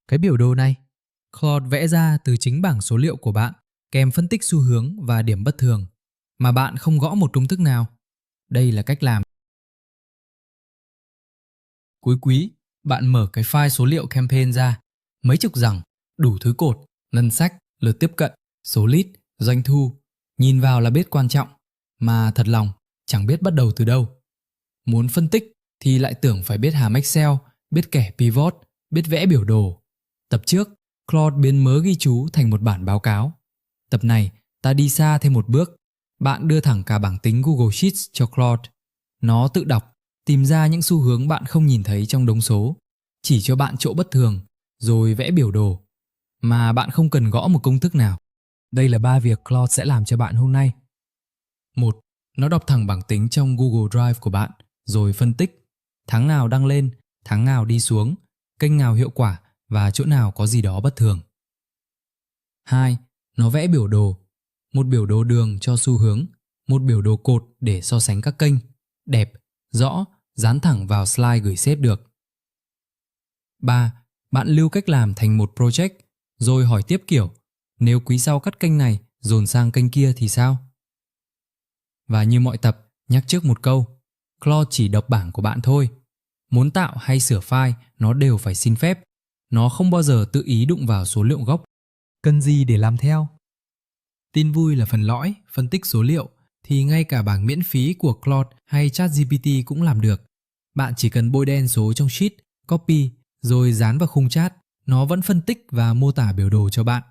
Cái biểu đồ này, Claude vẽ ra từ chính bảng số liệu của bạn, kèm phân tích xu hướng và điểm bất thường, mà bạn không gõ một công thức nào. Đây là cách làm. Cuối quý, bạn mở cái file số liệu campaign ra, mấy chục dòng, đủ thứ cột, ngân sách, lượt tiếp cận, số lead, doanh thu. Nhìn vào là biết quan trọng, mà thật lòng, chẳng biết bắt đầu từ đâu. Muốn phân tích thì lại tưởng phải biết hàm Excel, biết kẻ pivot, biết vẽ biểu đồ. Tập trước, Claude biến mớ ghi chú thành một bản báo cáo. Tập này, ta đi xa thêm một bước. Bạn đưa thẳng cả bảng tính Google Sheets cho Claude. Nó tự đọc, tìm ra những xu hướng bạn không nhìn thấy trong đống số, chỉ cho bạn chỗ bất thường, rồi vẽ biểu đồ. Mà bạn không cần gõ một công thức nào. Đây là 3 việc Claude sẽ làm cho bạn hôm nay. 1. Nó đọc thẳng bảng tính trong Google Drive của bạn, rồi phân tích. Tháng nào đăng lên, tháng nào đi xuống, kênh nào hiệu quả và chỗ nào có gì đó bất thường. 2. Nó vẽ biểu đồ. Một biểu đồ đường cho xu hướng, một biểu đồ cột để so sánh các kênh. Đẹp, rõ, dán thẳng vào slide gửi sếp được. 3. Bạn lưu cách làm thành một project, rồi hỏi tiếp kiểu, nếu quý sau cắt kênh này dồn sang kênh kia thì sao? Và như mọi tập, nhắc trước một câu, Claude chỉ đọc bảng của bạn thôi. Muốn tạo hay sửa file, nó đều phải xin phép. Nó không bao giờ tự ý đụng vào số liệu gốc. Cần gì để làm theo? Tin vui là phần lõi, phân tích số liệu, thì ngay cả bảng miễn phí của Claude hay ChatGPT cũng làm được. Bạn chỉ cần bôi đen số trong sheet, copy, rồi dán vào khung chat, nó vẫn phân tích và mô tả biểu đồ cho bạn.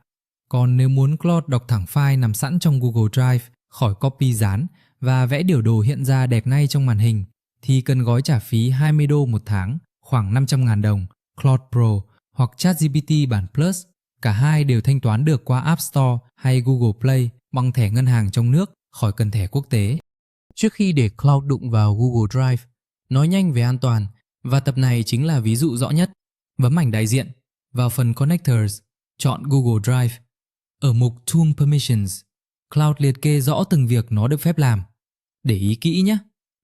Còn nếu muốn Claude đọc thẳng file nằm sẵn trong Google Drive, khỏi copy dán và vẽ biểu đồ hiện ra đẹp ngay trong màn hình, thì cần gói trả phí 20 đô một tháng, khoảng 500.000 đồng, Claude Pro hoặc ChatGPT bản Plus. Cả hai đều thanh toán được qua App Store hay Google Play bằng thẻ ngân hàng trong nước, khỏi cần thẻ quốc tế. Trước khi để Claude đụng vào Google Drive, nói nhanh về an toàn, và tập này chính là ví dụ rõ nhất. Bấm ảnh đại diện, vào phần Connectors, chọn Google Drive. Ở mục Tool Permissions, Claude liệt kê rõ từng việc nó được phép làm. Để ý kỹ nhé,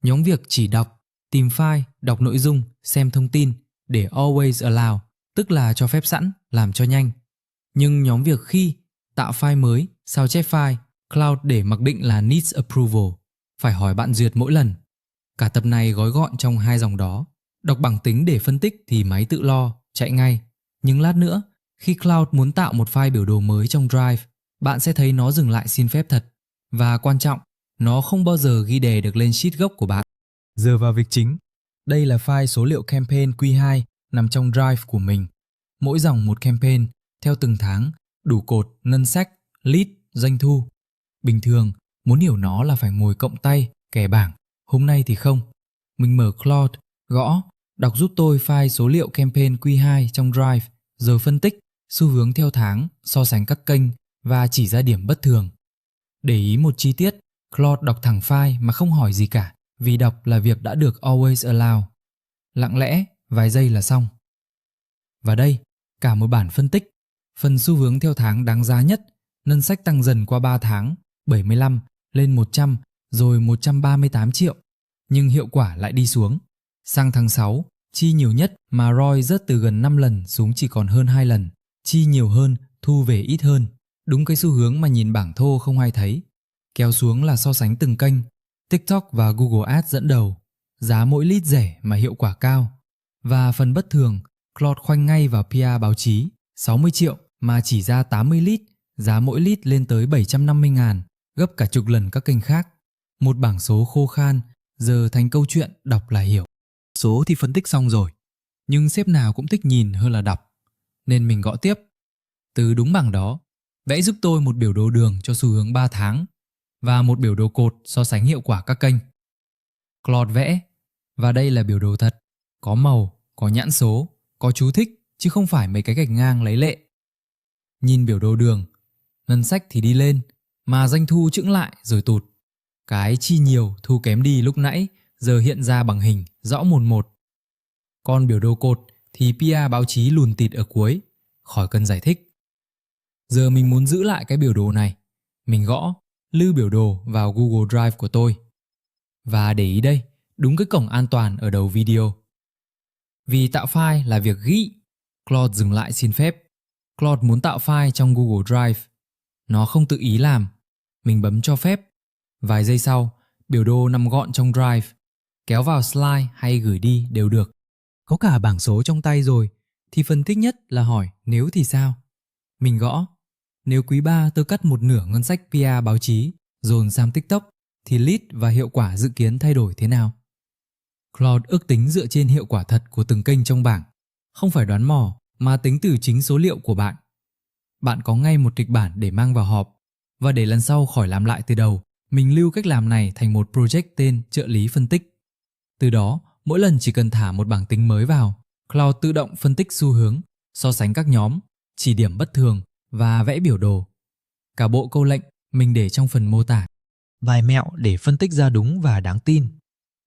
nhóm việc chỉ đọc, tìm file, đọc nội dung, xem thông tin để Always Allow, tức là cho phép sẵn, làm cho nhanh. Nhưng nhóm việc khi tạo file mới, sao chép file, Claude để mặc định là Needs Approval, phải hỏi bạn duyệt mỗi lần. Cả tập này gói gọn trong hai dòng đó. Đọc bảng tính để phân tích thì máy tự lo, chạy ngay. Nhưng lát nữa, khi Claude muốn tạo một file biểu đồ mới trong Drive, bạn sẽ thấy nó dừng lại xin phép thật. Và quan trọng, nó không bao giờ ghi đề được lên sheet gốc của bạn. Giờ vào việc chính. Đây là file số liệu campaign Q2 nằm trong Drive của mình. Mỗi dòng một campaign, theo từng tháng, đủ cột, ngân sách, lead, doanh thu. Bình thường, muốn hiểu nó là phải ngồi cộng tay, kẻ bảng. Hôm nay thì không. Mình mở Claude, gõ, đọc giúp tôi file số liệu campaign Q2 trong Drive, rồi phân tích, xu hướng theo tháng, so sánh các kênh và chỉ ra điểm bất thường. Để ý một chi tiết, Claude đọc thẳng file mà không hỏi gì cả, vì đọc là việc đã được Always Allow. Lặng lẽ, vài giây là xong. Và đây, cả một bản phân tích. Phần xu hướng theo tháng đáng giá nhất, ngân sách tăng dần qua 3 tháng, 75 lên 100 rồi 138 triệu. Nhưng hiệu quả lại đi xuống. Sang tháng 6, chi nhiều nhất mà ROI rớt từ gần 5 lần xuống chỉ còn hơn 2 lần. Chi nhiều hơn, thu về ít hơn. Đúng cái xu hướng mà nhìn bảng thô không ai thấy. Kéo xuống là so sánh từng kênh. TikTok và Google Ads dẫn đầu. Giá mỗi lead rẻ mà hiệu quả cao. Và phần bất thường, Claude khoanh ngay vào PR báo chí, 60 triệu mà chỉ ra 80 lead, giá mỗi lead lên tới 750.000, gấp cả chục lần các kênh khác. Một bảng số khô khan, giờ thành câu chuyện đọc là hiểu. Số thì phân tích xong rồi, nhưng sếp nào cũng thích nhìn hơn là đọc. Nên mình gõ tiếp. Từ đúng bảng đó, vẽ giúp tôi một biểu đồ đường cho xu hướng 3 tháng và một biểu đồ cột so sánh hiệu quả các kênh. Claude vẽ, và đây là biểu đồ thật, có màu, có nhãn số, có chú thích, chứ không phải mấy cái gạch ngang lấy lệ. Nhìn biểu đồ đường, ngân sách thì đi lên, mà doanh thu chững lại rồi tụt. Cái chi nhiều thu kém đi lúc nãy giờ hiện ra bằng hình, rõ mồn một. Còn biểu đồ cột thì PR báo chí lùn tịt ở cuối, khỏi cần giải thích. Giờ mình muốn giữ lại cái biểu đồ này. Mình gõ, lưu biểu đồ vào Google Drive của tôi. Và để ý đây, đúng cái cổng an toàn ở đầu video. Vì tạo file là việc ghi, Claude dừng lại xin phép. Claude muốn tạo file trong Google Drive. Nó không tự ý làm. Mình bấm cho phép. Vài giây sau, biểu đồ nằm gọn trong Drive. Kéo vào slide hay gửi đi đều được. Có cả bảng số trong tay rồi, thì phần thích nhất là hỏi nếu thì sao. Mình gõ, nếu quý 3 tôi cắt một nửa ngân sách PR báo chí dồn sang TikTok thì lead và hiệu quả dự kiến thay đổi thế nào? Claude ước tính dựa trên hiệu quả thật của từng kênh trong bảng, không phải đoán mò mà tính từ chính số liệu của bạn. Bạn có ngay một kịch bản để mang vào họp, và để lần sau khỏi làm lại từ đầu, mình lưu cách làm này thành một project tên trợ lý phân tích. Từ đó, mỗi lần chỉ cần thả một bảng tính mới vào, Claude tự động phân tích xu hướng, so sánh các nhóm, chỉ điểm bất thường và vẽ biểu đồ. Cả bộ câu lệnh mình để trong phần mô tả. Vài mẹo để phân tích ra đúng và đáng tin.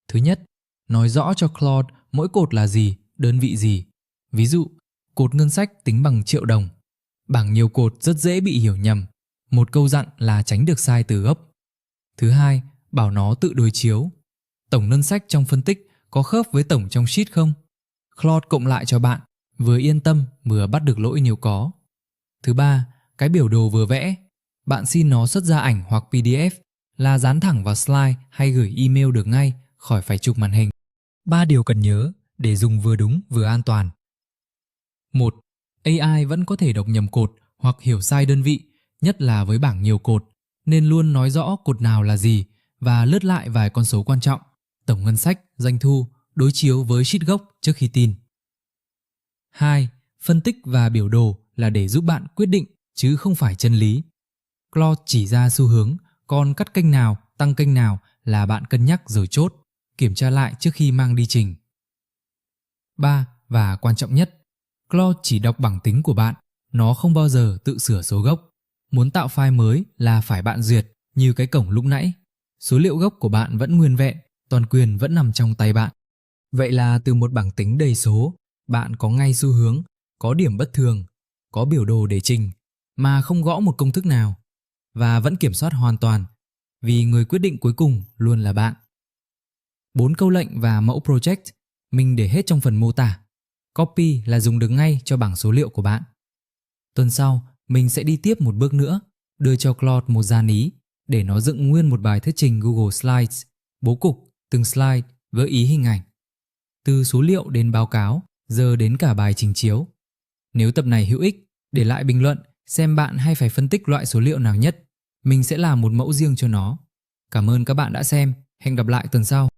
Thứ nhất, nói rõ cho Claude mỗi cột là gì, đơn vị gì. Ví dụ, cột ngân sách tính bằng triệu đồng. Bảng nhiều cột rất dễ bị hiểu nhầm. Một câu dặn là tránh được sai từ gốc. Thứ hai, bảo nó tự đối chiếu. Tổng ngân sách trong phân tích có khớp với tổng trong sheet không? Claude cộng lại cho bạn, vừa yên tâm vừa bắt được lỗi nếu có. Thứ ba, cái biểu đồ vừa vẽ, bạn xin nó xuất ra ảnh hoặc PDF là dán thẳng vào slide hay gửi email được ngay, khỏi phải chụp màn hình. 3 điều cần nhớ để dùng vừa đúng vừa an toàn. 1. AI vẫn có thể đọc nhầm cột hoặc hiểu sai đơn vị, nhất là với bảng nhiều cột, nên luôn nói rõ cột nào là gì và lướt lại vài con số quan trọng, tổng ngân sách, doanh thu, đối chiếu với sheet gốc trước khi tin. 2. Phân tích và biểu đồ là để giúp bạn quyết định chứ không phải chân lý. Claude chỉ ra xu hướng, còn cắt kênh nào, tăng kênh nào là bạn cân nhắc rồi chốt, kiểm tra lại trước khi mang đi trình. 3. Và quan trọng nhất, Claude chỉ đọc bảng tính của bạn, nó không bao giờ tự sửa số gốc. Muốn tạo file mới là phải bạn duyệt, như cái cổng lúc nãy. Số liệu gốc của bạn vẫn nguyên vẹn, toàn quyền vẫn nằm trong tay bạn. Vậy là từ một bảng tính đầy số, bạn có ngay xu hướng, có điểm bất thường, có biểu đồ để trình, mà không gõ một công thức nào. Và vẫn kiểm soát hoàn toàn, vì người quyết định cuối cùng luôn là bạn. 4 câu lệnh và mẫu project mình để hết trong phần mô tả. Copy là dùng được ngay cho bảng số liệu của bạn. Tuần sau, mình sẽ đi tiếp một bước nữa, đưa cho Claude một dàn ý để nó dựng nguyên một bài thuyết trình Google Slides, bố cục, từng slide với ý hình ảnh. Từ số liệu đến báo cáo, giờ đến cả bài trình chiếu. Nếu tập này hữu ích, để lại bình luận xem bạn hay phải phân tích loại số liệu nào nhất. Mình sẽ làm một mẫu riêng cho nó. Cảm ơn các bạn đã xem. Hẹn gặp lại tuần sau.